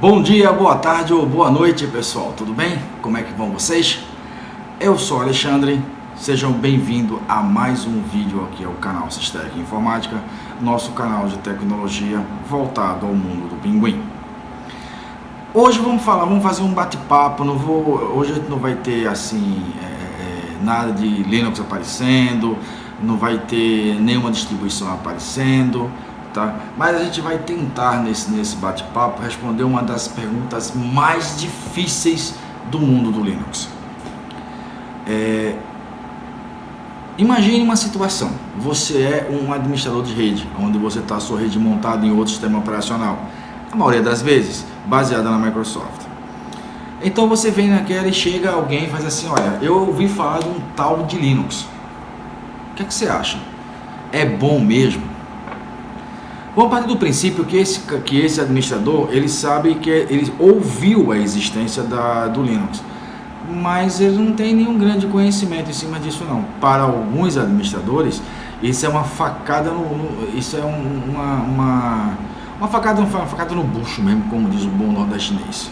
Bom dia, boa tarde ou boa noite, pessoal, tudo bem? Como é que vão vocês? Eu sou o Alexandre, sejam bem-vindos a mais um vídeo aqui ao canal Sistec Informática, nosso canal de tecnologia voltado ao mundo do pinguim. Hoje vamos fazer um bate-papo, hoje a gente não vai ter assim, nada de Linux aparecendo, não vai ter nenhuma distribuição aparecendo, tá? Mas a gente vai tentar nesse bate-papo responder uma das perguntas mais difíceis do mundo do Linux. Imagine uma situação, você é um administrador de rede, onde você está a sua rede montada em outro sistema operacional, a maioria das vezes baseada na Microsoft. Então você vem naquela e chega alguém e faz assim: olha, eu ouvi falar de um tal de Linux, o que você acha? É bom mesmo? Vamos partir do princípio que esse administrador, ele sabe que ele ouviu a existência do Linux, mas ele não tem nenhum grande conhecimento em cima disso não. Para alguns administradores, isso é uma facada isso é uma facada no bucho mesmo, como diz o bom nordestinês.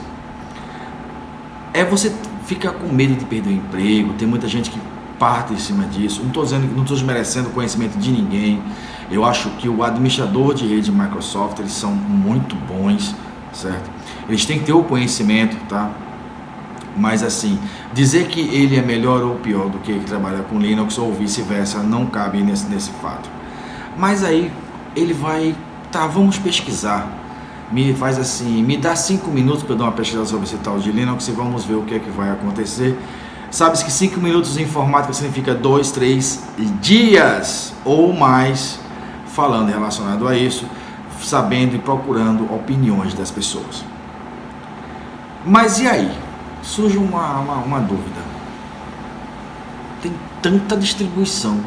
Você fica com medo de perder o emprego, tem muita gente que parte em cima disso. Não estou desmerecendo o conhecimento de ninguém. Eu acho que o administrador de rede Microsoft, eles são muito bons, certo? Eles têm que ter o conhecimento, tá? Mas assim, dizer que ele é melhor ou pior do que trabalhar com Linux ou vice-versa, não cabe nesse fato. Mas aí ele vai, tá, vamos pesquisar. Me dá 5 minutos para eu dar uma pesquisa sobre esse tal de Linux e vamos ver o que é que vai acontecer. Sabe-se que 5 minutos em informática significa 2, 3 dias ou mais falando relacionado a isso, sabendo e procurando opiniões das pessoas. Mas e aí? Surge uma dúvida. Tem tanta distribuição,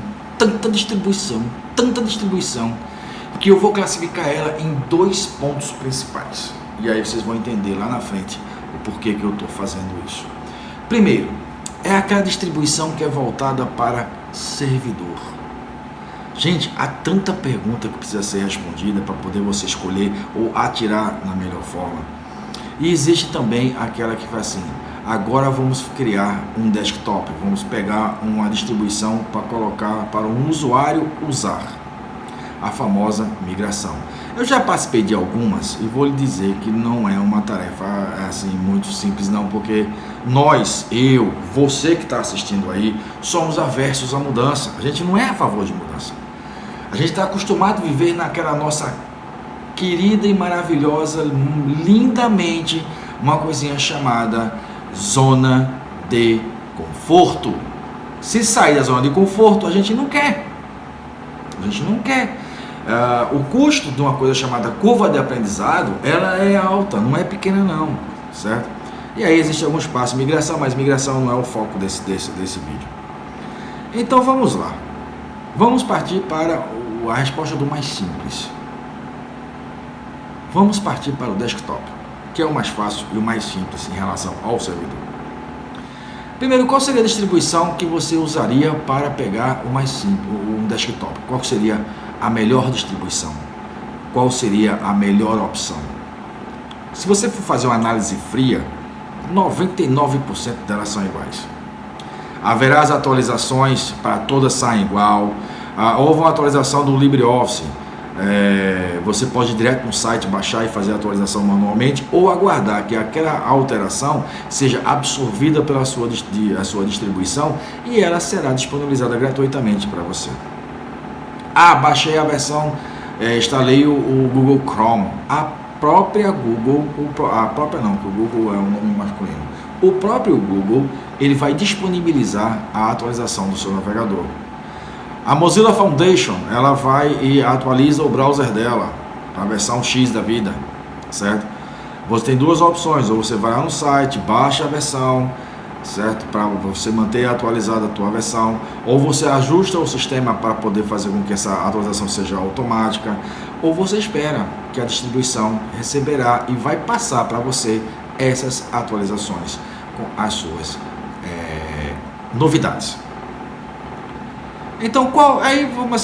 que eu vou classificar ela em 2 pontos principais. E aí vocês vão entender lá na frente o porquê que eu estou fazendo isso. Primeiro, é aquela distribuição que é voltada para servidor. Gente, há tanta pergunta que precisa ser respondida para poder você escolher ou atirar na melhor forma. E existe também aquela que faz assim: agora vamos criar um desktop, vamos pegar uma distribuição para colocar para um usuário usar. A famosa migração. Eu já participei de algumas e vou lhe dizer que não é uma tarefa assim muito simples não, porque você que está assistindo aí, somos aversos à mudança. A gente não é a favor de mudança. A gente está acostumado a viver naquela nossa querida e maravilhosa, lindamente, uma coisinha chamada zona de conforto. Se sair da zona de conforto, a gente não quer. O custo de uma coisa chamada curva de aprendizado, ela é alta, não é pequena não, certo? E aí existe alguns passos de migração, mas migração não é o foco desse vídeo. Então vamos lá. Vamos partir para a resposta do mais simples. Vamos partir para o desktop, que é o mais fácil e o mais simples em relação ao servidor. Primeiro, qual seria a distribuição que você usaria para pegar o mais simples, um desktop? Qual seria a melhor distribuição? Qual seria a melhor opção? Se você for fazer uma análise fria, 99% delas são iguais. Haverá as atualizações, para todas saem igual. Houve uma atualização do LibreOffice, você pode ir direto no site, baixar e fazer a atualização manualmente, ou aguardar que aquela alteração seja absorvida pela sua distribuição e ela será disponibilizada gratuitamente para você. Baixei a versão, instalei o Google Chrome. A própria Google, que o Google é um nome masculino, o próprio Google, ele vai disponibilizar a atualização do seu navegador. A Mozilla Foundation, ela vai e atualiza o browser dela, a versão X da vida, certo? Você tem 2 opções: ou você vai lá no site, baixa a versão, certo? Para você manter atualizada a tua versão, ou você ajusta o sistema para poder fazer com que essa atualização seja automática, ou você espera que a distribuição receberá e vai passar para você essas atualizações com as suas novidades. Então,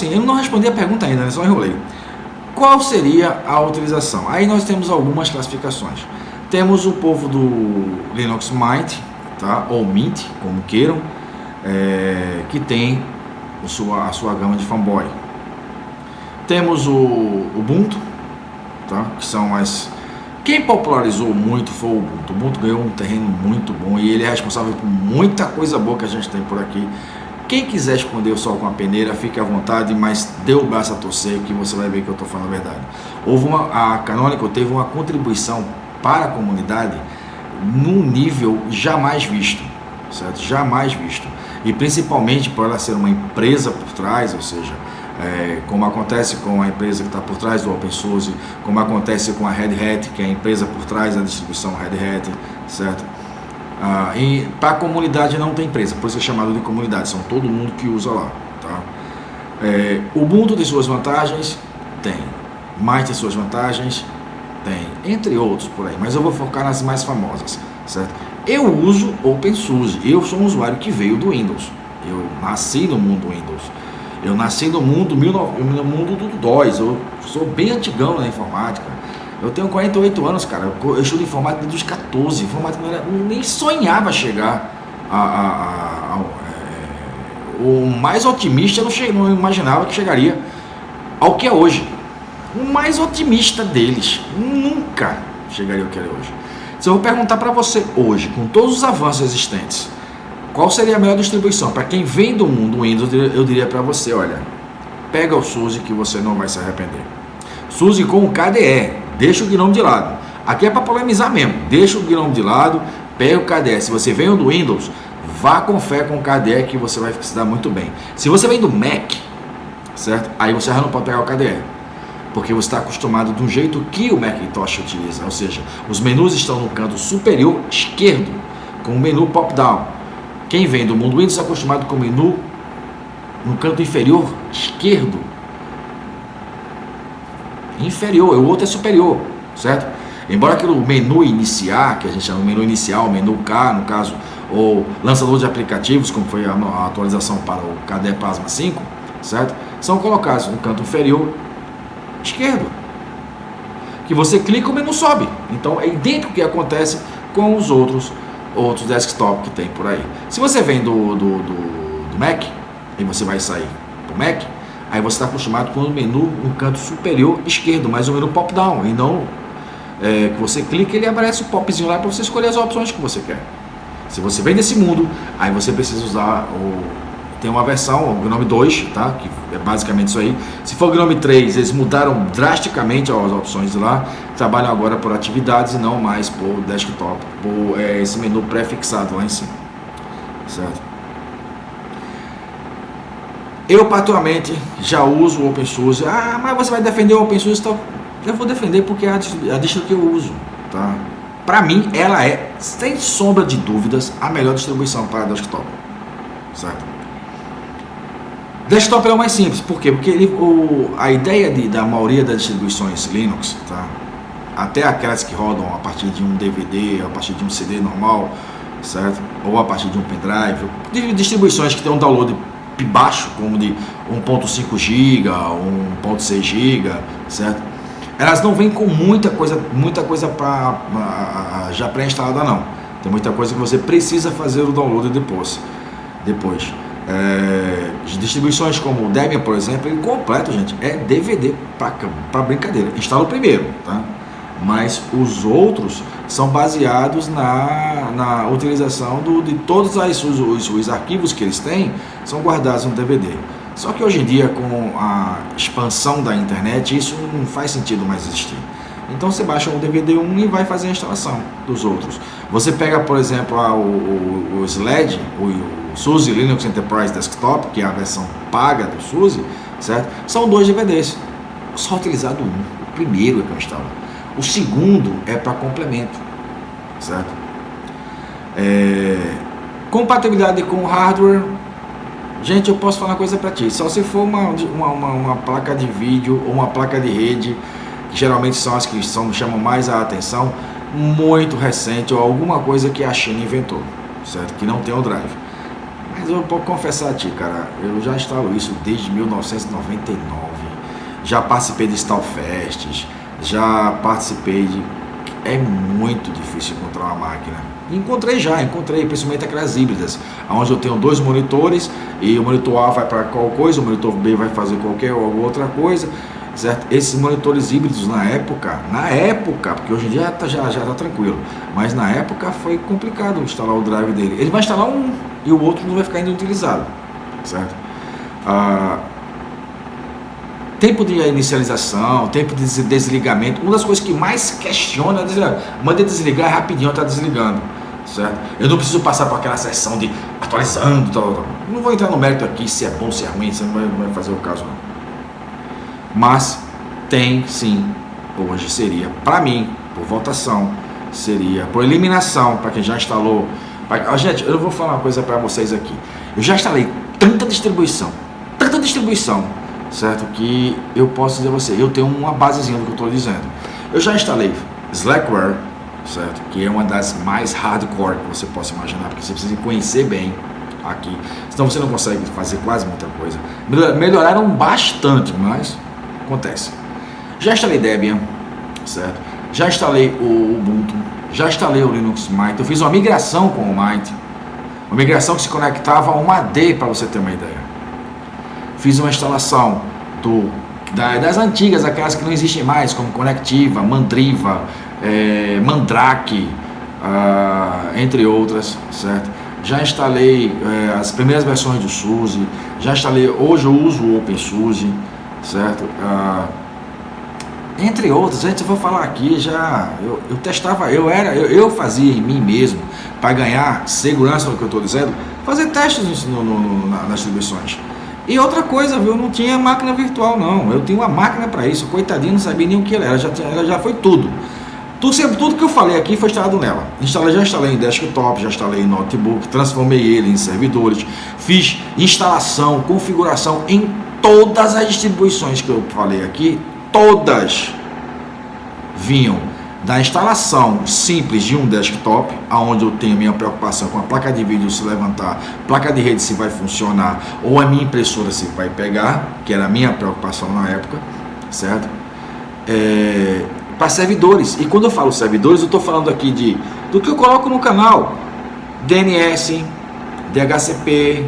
eu não respondi a pergunta ainda, né? Só enrolei. Qual seria a utilização? Aí nós temos algumas classificações. Temos o povo do Linux Mint, tá? Ou Mint, como queiram, que tem a sua gama de fanboy. Temos o Ubuntu, tá? Que são as... Quem popularizou muito foi o Ubuntu. O Ubuntu ganhou um terreno muito bom e ele é responsável por muita coisa boa que a gente tem por aqui. Quem quiser esconder o sol com a peneira, fique à vontade, mas dê o braço a torcer que você vai ver que eu estou falando a verdade. A Canonical teve uma contribuição para a comunidade num nível jamais visto, certo? Jamais visto. E principalmente por ela ser uma empresa por trás, ou seja, como acontece com a empresa que está por trás do Open Source, como acontece com a Red Hat, que é a empresa por trás da distribuição Red Hat, certo? E para a comunidade não tem empresa, por isso é chamado de comunidade, são todo mundo que usa lá, tá? O Ubuntu tem suas vantagens? Tem. Mint tem suas vantagens? Tem. Entre outros por aí, mas eu vou focar nas mais famosas, certo? Eu uso OpenSUSE, eu sou um usuário que veio do Windows, eu nasci no mundo Windows. Eu nasci no mundo do DOS, eu sou bem antigão na informática. Eu tenho 48 anos, cara, eu estudo informática desde os 14, informática nem sonhava chegar o mais otimista, não imaginava que chegaria ao que é hoje. O mais otimista deles nunca chegaria ao que é hoje. Se eu vou perguntar para você hoje, com todos os avanços existentes, qual seria a melhor distribuição? Para quem vem do mundo Windows, eu diria para você, olha, pega o SUSE que você não vai se arrepender. SUSE com o KDE, deixa o GNOME de lado. Aqui é para polemizar mesmo, deixa o GNOME de lado, pega o KDE. Se você vem do Windows, vá com fé com o KDE que você vai se dar muito bem. Se você vem do Mac, certo? Aí você já não pode pegar o KDE, porque você está acostumado do jeito que o Macintosh utiliza, ou seja, os menus estão no canto superior esquerdo, com o menu pop-down. Quem vem do mundo Windows está acostumado com o menu no canto inferior esquerdo. Inferior, o outro é superior, certo? Embora aquele menu iniciar, que a gente chama de menu inicial, menu K, no caso, ou lançador de aplicativos, como foi a atualização para o KDE Plasma 5, certo? São colocados no canto inferior esquerdo. Que você clica, o menu sobe. Então é idêntico ao que acontece com os outros desktop que tem por aí. Se você vem do Mac, e você vai sair do Mac, aí você está acostumado com o menu no canto superior esquerdo, mas o menu pop-down, e não que você clica, ele aparece o popzinho lá para você escolher as opções que você quer. Se você vem desse mundo, aí você precisa usar tem uma versão, o GNOME 2, tá? Que é basicamente isso aí. Se for o GNOME 3, eles mudaram drasticamente as opções de lá, trabalham agora por atividades e não mais por desktop, por esse menu pré-fixado lá em cima, certo? Eu particularmente já uso o OpenSUSE. Mas você vai defender o OpenSUSE? Então, eu vou defender porque é a distro que eu uso, tá? Para mim, ela é, sem sombra de dúvidas, a melhor distribuição para desktop, certo? Desktop é o mais simples, por quê? Porque a ideia da maioria das distribuições Linux, tá? Até aquelas que rodam a partir de um DVD, a partir de um CD normal, certo? Ou a partir de um pendrive, de distribuições que tem um download baixo, como de 1.5 GB, 1.6 GB, certo? Elas não vêm com muita coisa já pré-instalada, não. Tem muita coisa que você precisa fazer o download depois. Distribuições como o Debian, por exemplo, ele completo, gente, é DVD para brincadeira. Instala o primeiro, tá? Mas os outros são baseados na utilização de todos os arquivos que eles têm, são guardados no DVD. Só que hoje em dia, com a expansão da internet, isso não faz sentido mais existir. Então você baixa o DVD-1 e vai fazer a instalação dos outros. Você pega, por exemplo, o SLED, o SUSE Linux Enterprise Desktop, que é a versão paga do SUSE, certo? São 2 DVDs. Só utilizado um. O primeiro é que eu instalo. O segundo é para complemento, certo? Compatibilidade com hardware. Gente, eu posso falar uma coisa para ti. Só se for uma placa de vídeo ou uma placa de rede, que geralmente são as que chamam mais a atenção, muito recente, ou alguma coisa que a China inventou, certo? Que não tem o drive. Mas eu vou confessar a ti, cara, eu já instalo isso desde 1999. Já participei de Stalfests, já participei de é muito difícil encontrar uma máquina. Encontrei, principalmente aquelas híbridas, onde eu tenho 2 monitores e o monitor A vai para qual coisa, o monitor B vai fazer qualquer outra coisa, certo? Esses monitores híbridos na época, porque hoje em dia já tá tranquilo, mas na época foi complicado instalar o drive dele. Ele vai instalar um e o outro não vai ficar inutilizado, certo? Tempo de inicialização, tempo de desligamento, uma das coisas que mais questiona é desligar. Manda desligar rapidinho, está desligando, certo? Eu não preciso passar por aquela sessão de atualizando, tal. Não vou entrar no mérito aqui se é bom, se é ruim, você não vai fazer o caso não. Mas tem sim, hoje seria, para mim, por votação, seria por eliminação, para quem já instalou. Gente, eu vou falar uma coisa para vocês aqui. Eu já instalei tanta distribuição, certo? Que eu posso dizer a você, eu tenho uma basezinha do que eu estou dizendo. Eu já instalei Slackware, certo? Que é uma das mais hardcore que você possa imaginar, porque você precisa conhecer bem aqui, senão você não consegue fazer quase muita coisa. Melhoraram bastante, mas acontece. Já instalei Debian, certo? Já instalei o Ubuntu, já instalei o Linux Mint. Eu fiz uma migração com o Mint, uma migração que se conectava a uma AD, para você ter uma ideia. Fiz uma instalação das antigas, aquelas que não existem mais, como Conectiva, Mandriva, Mandrake, entre outras, certo? Já instalei as primeiras versões do SUSE, já instalei, hoje eu uso o OpenSUSE, certo? Entre outras, a gente vai falar aqui, eu testava, eu fazia em mim mesmo, para ganhar segurança no que eu estou dizendo, fazer testes nas distribuições. E outra coisa, viu, eu não tinha máquina virtual não, eu tinha uma máquina para isso, coitadinho, não sabia nem o que ela era, ela já foi tudo. Tudo que eu falei aqui foi instalado nela. Já instalei em desktop, já instalei em notebook, transformei ele em servidores, fiz instalação, configuração em todas as distribuições que eu falei aqui, todas vinham da instalação simples de um desktop, aonde eu tenho minha preocupação com a placa de vídeo se levantar, placa de rede se vai funcionar, ou a minha impressora se vai pegar, que era a minha preocupação na época, certo? Para servidores. E quando eu falo servidores, eu estou falando aqui do que eu coloco no canal: DNS, DHCP,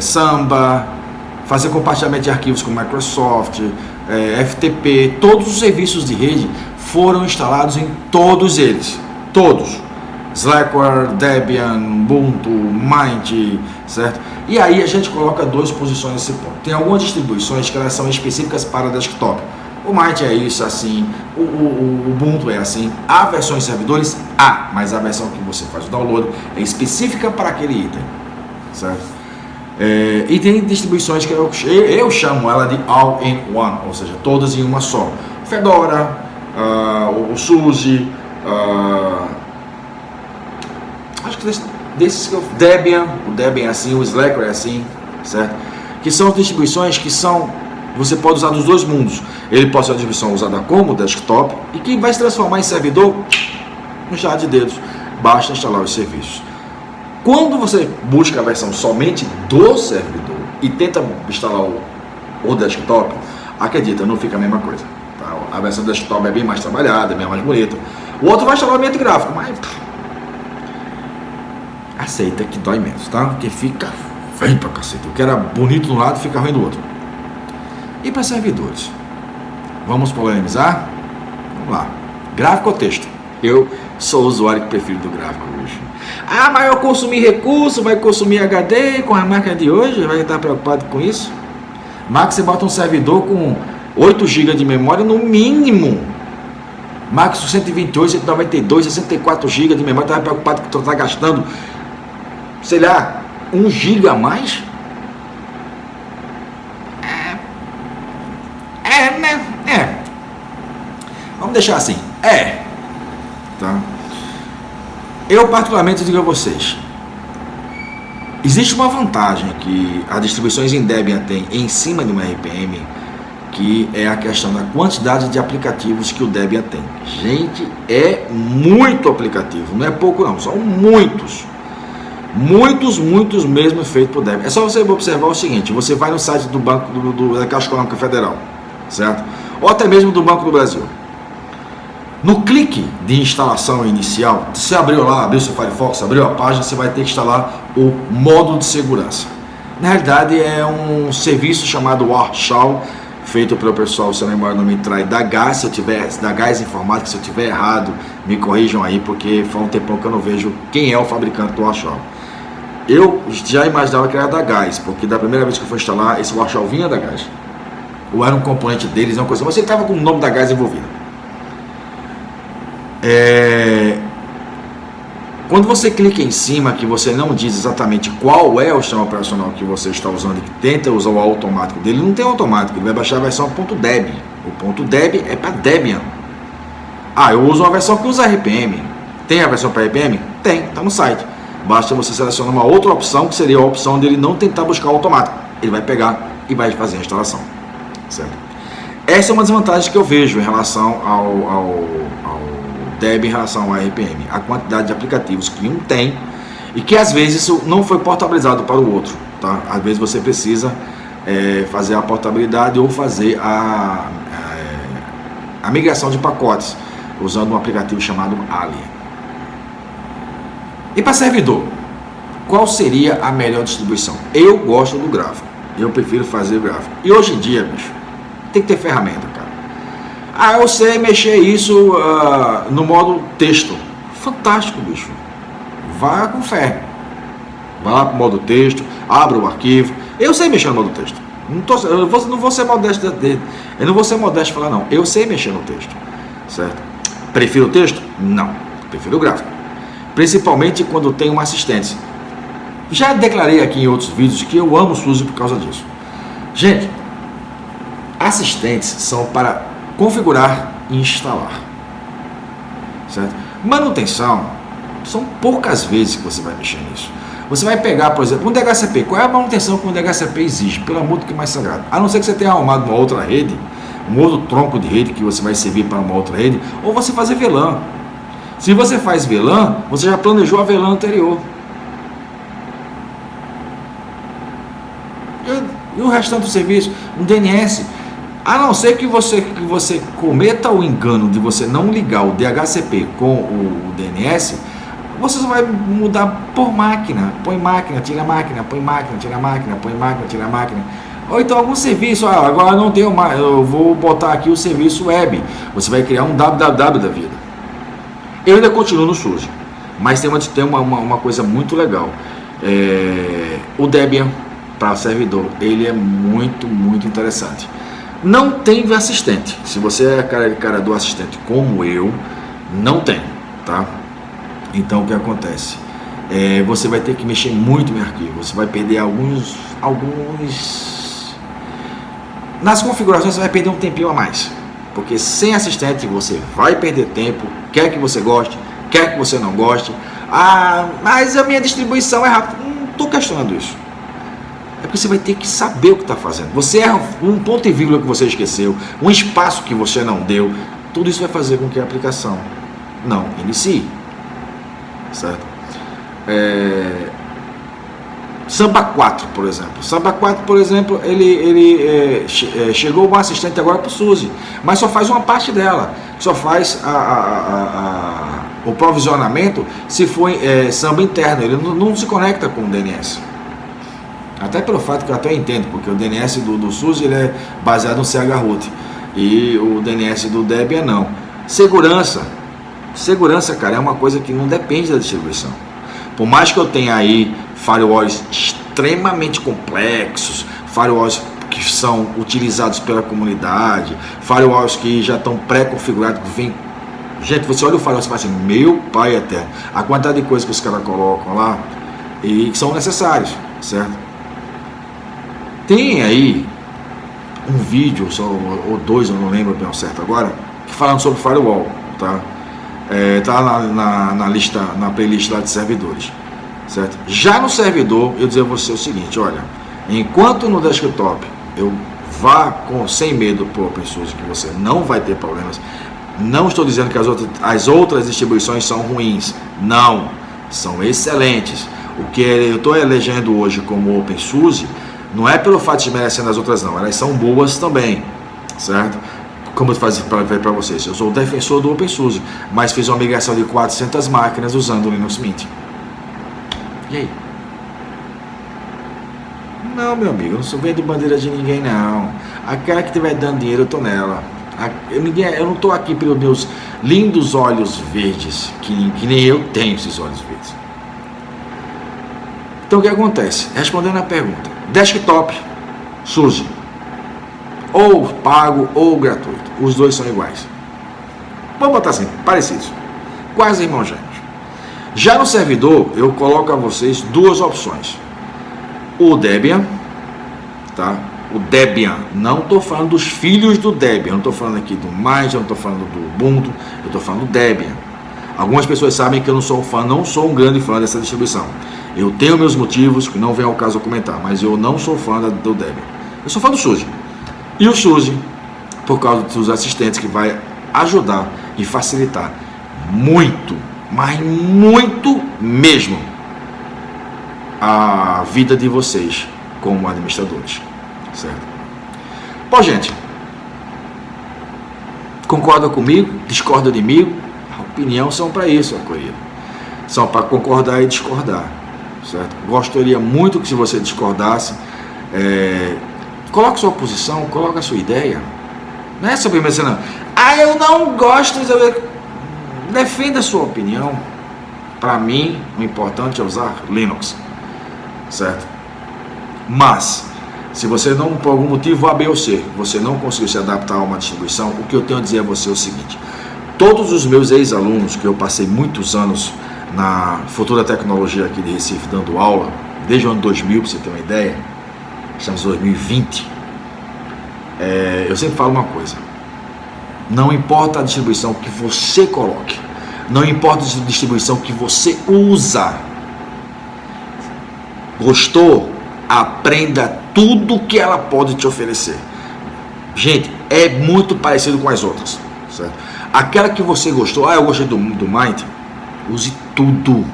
Samba, fazer compartilhamento de arquivos com Microsoft, FTP, todos os serviços de rede foram instalados em todos eles, todos. Slackware, Debian, Ubuntu, Mint, certo? E aí a gente coloca 2 posições nesse ponto. Tem algumas distribuições que elas são específicas para desktop. O Mint é isso, assim, o Ubuntu é assim, há versões de servidores, mas a versão que você faz o download é específica para aquele item, certo? E tem distribuições que eu chamo ela de all-in-one, ou seja, todas em uma só. Fedora, o SUSE, acho que desses que Debian, o Debian é assim, o Slackware é assim, certo? Que são distribuições que você pode usar dos 2 mundos. Ele pode ser uma distribuição usada como desktop e que vai se transformar em servidor no jar de dedos. Basta instalar os serviços. Quando você busca a versão somente do servidor e tenta instalar o desktop, acredita, não fica a mesma coisa. Tá? A versão do desktop é bem mais trabalhada, é bem mais bonita. O outro vai instalar o ambiente gráfico, mas aceita que dói menos, tá? Porque fica feio pra cacete. O que era bonito de um lado fica ruim do outro. E para servidores? Vamos polemizar? Vamos lá. Gráfico ou texto? Eu sou o usuário que prefiro do gráfico hoje. Mas eu consumi recurso, vai consumir HD com a máquina de hoje? Vai estar preocupado com isso? Mac, você bota um servidor com 8 GB de memória no mínimo. Mac 128, 192, 64 GB de memória, estava preocupado que tu está gastando, sei lá, 1 GB a mais? Né? Vamos deixar assim. Tá? Eu particularmente digo a vocês, existe uma vantagem que as distribuições em Debian têm em cima de uma RPM, que é a questão da quantidade de aplicativos que o Debian tem. Gente, é muito aplicativo, não é pouco não, são muitos mesmo feito por Debian. É só você observar o seguinte: você vai no site do Banco da Caixa Econômica Federal, certo? Ou até mesmo do Banco do Brasil. No clique de instalação inicial, você abriu lá, abriu seu Firefox, abriu a página, você vai ter que instalar o módulo de segurança. Na realidade é um serviço chamado Warshall, feito pelo pessoal, se eu lembrar, não me trai, da Gás, da Gás Informática. Se eu tiver errado, me corrijam aí, porque faz um tempão que eu não vejo quem é o fabricante do Warshall. Eu já imaginava que era da Gás, porque da primeira vez que eu fui instalar, esse Warshall vinha da Gás. Ou era um componente deles, uma coisa, mas ele estava com o nome da Gás envolvido. Quando você clica em cima, que você não diz exatamente qual é o sistema operacional que você está usando e que tenta usar o automático dele, não tem automático, ele vai baixar a versão .deb. O .deb é para Debian. Eu uso uma versão que usa RPM. Tem a versão para RPM? Tem, está no site. Basta você selecionar uma outra opção, que seria a opção dele não tentar buscar o automático. Ele vai pegar e vai fazer a instalação. Certo? Essa é uma desvantagem que eu vejo em relação ao Deb em relação ao RPM, a quantidade de aplicativos que um tem e que às vezes isso não foi portabilizado para o outro, tá? Às vezes você precisa fazer a portabilidade ou fazer a migração de pacotes usando um aplicativo chamado Alien. E para servidor, qual seria a melhor distribuição? Eu gosto do gráfico, eu prefiro fazer o gráfico. E hoje em dia, bicho, tem que ter ferramenta, cara. Eu sei mexer isso no modo texto. Fantástico, bicho. Vá com fé. Vai lá para o modo texto, abra o arquivo. Eu sei mexer no modo texto. Eu não vou ser modesto. Eu não vou ser modesto e falar, não. Eu sei mexer no texto. Certo? Prefiro o texto? Não. Prefiro o gráfico. Principalmente quando tem uma assistente. Já declarei aqui em outros vídeos que eu amo o SUSE por causa disso. Gente, assistentes são para configurar e instalar, certo? Manutenção, são poucas vezes que você vai mexer nisso. Você vai pegar, por exemplo, um DHCP. Qual é a manutenção que um DHCP exige? Pelo amor do que mais sagrado. A não ser que você tenha arrumado uma outra rede, um outro tronco de rede que você vai servir para uma outra rede, ou você fazer VLAN. Se você faz VLAN, você já planejou a VLAN anterior. E o restante do serviço, um DNS. A não ser que você cometa o engano de você não ligar o DHCP com o DNS, você só vai mudar por máquina. Põe máquina, tira máquina, põe máquina, tira máquina, põe máquina, tira máquina. Ou então algum serviço, agora não tenho mais, eu vou botar aqui o serviço web. Você vai criar um www da vida. Eu ainda continuo no SUSE, mas tem uma coisa muito legal. O Debian para servidor, ele é muito, muito interessante. Não tem assistente. Se você é cara do assistente como eu, não tem, tá? Então o que acontece? Você vai ter que mexer muito em arquivo. Você vai perder alguns... Nas configurações você vai perder um tempinho a mais. Porque sem assistente você vai perder tempo, quer que você goste, quer que você não goste. Mas a minha distribuição é rápida. Não estou questionando isso. É porque você vai ter que saber o que está fazendo. Você erra um ponto e vírgula que você esqueceu, um espaço que você não deu. Tudo isso vai fazer com que a aplicação não inicie. Certo? Samba 4, por exemplo. Samba 4, por exemplo, ele chegou um assistente agora para o SUSE, mas só faz uma parte dela. Só faz o provisionamento se for samba interno. Ele não se conecta com o DNS. Até pelo fato que eu até entendo, porque o DNS do SUSE ele é baseado no CHRoot e o DNS do Debian não. Segurança, cara, é uma coisa que não depende da distribuição. Por mais que eu tenha aí firewalls extremamente complexos, firewalls que são utilizados pela comunidade, firewalls que já estão pré-configurados, que vem... Gente, você olha o firewall e fala assim, meu pai eterno, a quantidade de coisas que os caras colocam lá e que são necessários, certo? Tem aí um vídeo, ou dois, eu não lembro bem ao certo agora, falando sobre firewall, tá? Tá na lista, na playlist lá de servidores, certo? Já no servidor, eu dizer a você o seguinte, olha, enquanto no desktop eu vá sem medo para o OpenSUSE, que você não vai ter problemas, não estou dizendo que as outras distribuições são ruins, não, são excelentes. O que eu estou elegendo hoje como OpenSUSE não é pelo fato de merecendo as outras não, elas são boas também, certo? como eu falei para vocês, eu sou o defensor do OpenSUSE, mas fiz uma migração de 400 máquinas usando o Linux Mint. E aí? Não, meu amigo, eu não sou vendo bandeira de ninguém, não. Aquela que estiver dando dinheiro, eu tô nela. Eu não estou aqui pelos meus lindos olhos verdes, que nem eu tenho esses olhos verdes. Então o que acontece? Respondendo a pergunta, desktop, SUSE, ou pago ou gratuito, os dois são iguais. Vamos botar assim, parecidos, quase irmãos gêmeos. Já no servidor, eu coloco a vocês duas opções. O Debian, tá? O Debian, não estou falando dos filhos do Debian, não estou falando aqui do Mint, não estou falando do Ubuntu, eu estou falando do Debian. Algumas pessoas sabem que eu não sou um grande fã dessa distribuição. Eu tenho meus motivos, que não vem ao caso eu comentar, mas eu não sou fã do Debian. Eu sou fã do SUSE. E o SUSE, por causa dos assistentes, que vai ajudar e facilitar muito, mas muito mesmo, a vida de vocês como administradores. Certo? Bom, gente, concorda comigo? Discorda de mim? A opinião são para isso, acolhido. São para concordar e discordar. Certo? Gostaria muito que, se você discordasse, coloque sua posição, coloque a sua ideia. Não é sobre você, não. Eu não gosto. Defenda a sua opinião. Para mim, o importante é usar Linux. Certo? Mas se você não, por algum motivo A, B ou C, você não conseguiu se adaptar a uma distribuição, o que eu tenho a dizer a você é o seguinte: todos os meus ex-alunos, que eu passei muitos anos na Futura Tecnologia aqui de Recife dando aula, desde o ano 2000, para você ter uma ideia, estamos em 2020, eu sempre falo uma coisa: não importa a distribuição que você coloque, não importa a distribuição que você usa, gostou? Aprenda tudo que ela pode te oferecer. Gente, é muito parecido com as outras, certo? Aquela que você gostou, eu gostei do Mint, use tudo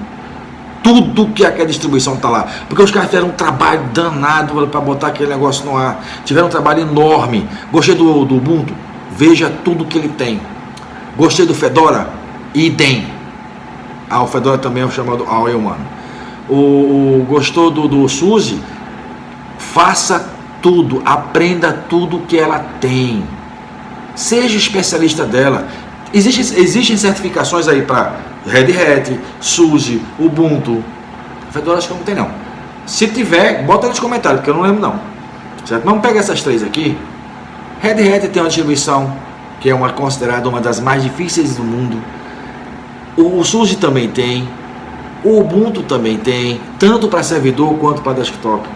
que aquela distribuição está lá, porque os caras fizeram um trabalho danado para botar aquele negócio no ar, tiveram um trabalho enorme. Gostei do Ubuntu, veja tudo que ele tem. Gostei do Fedora, idem. O Fedora também é o chamado All-in-One. Gostou do SUSE? Faça tudo, aprenda tudo que ela tem, seja especialista dela. Existem certificações aí para Red Hat, SUSE, Ubuntu. Fedora acho que não tem, não. Se tiver, bota nos comentários, porque eu não lembro, não. Certo? Vamos pegar essas três aqui. Red Hat tem uma distribuição que é considerada uma das mais difíceis do mundo. O SUSE também tem, o Ubuntu também tem, tanto para servidor quanto para desktop.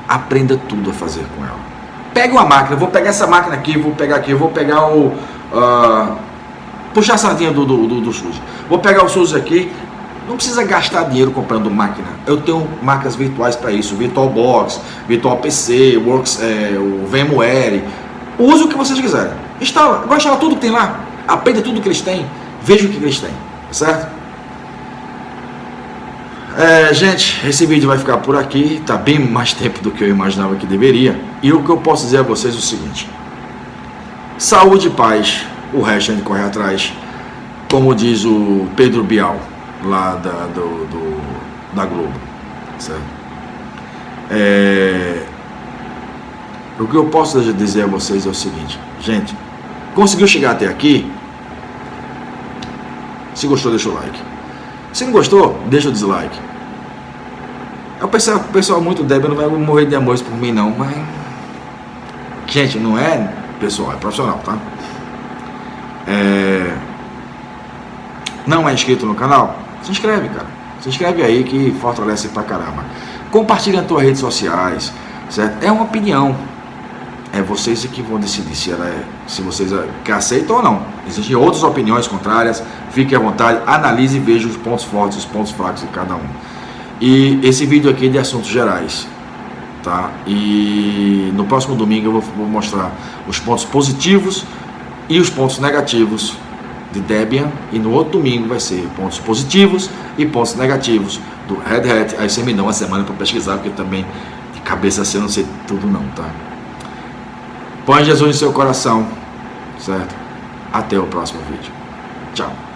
Aprenda tudo a fazer com ela. Pega uma máquina, vou pegar essa máquina aqui, vou pegar puxar a sardinha do SUSE. Vou pegar o SUSE aqui. Não precisa gastar dinheiro comprando máquina. Eu tenho máquinas virtuais para isso: VirtualBox, VirtualPC, o VMware. Use o que vocês quiserem. Instala, vai instalar tudo que tem lá. Aprenda tudo que eles têm. Veja o que eles têm. Certo? Gente, esse vídeo vai ficar por aqui. Está bem mais tempo do que eu imaginava que deveria. E o que eu posso dizer a vocês é o seguinte: saúde e paz, o resto a gente corre atrás, como diz o Pedro Bial, lá da Globo, certo? O que eu posso dizer a vocês é o seguinte: gente, conseguiu chegar até aqui? Se gostou, deixa o like. Se não gostou, deixa o dislike. O pessoal muito débil não vai morrer de amor por mim, não, mas gente, não é pessoal, é profissional, tá? Não é inscrito no canal? Se inscreve, cara. Se inscreve aí que fortalece pra caramba. Compartilha nas tuas redes sociais, certo? É uma opinião. É vocês que vão decidir se vocês aceitam ou não. Existem outras opiniões contrárias. Fique à vontade, analise e veja os pontos fortes e os pontos fracos de cada um. E esse vídeo aqui é de assuntos gerais, tá? E no próximo domingo eu vou mostrar os pontos positivos e os pontos negativos de Debian, e no outro domingo vai ser pontos positivos e pontos negativos do Red Hat. Aí você me dá uma semana para pesquisar, porque também de cabeça assim eu não sei tudo não, tá? Põe Jesus em seu coração certo? Até o próximo vídeo. Tchau.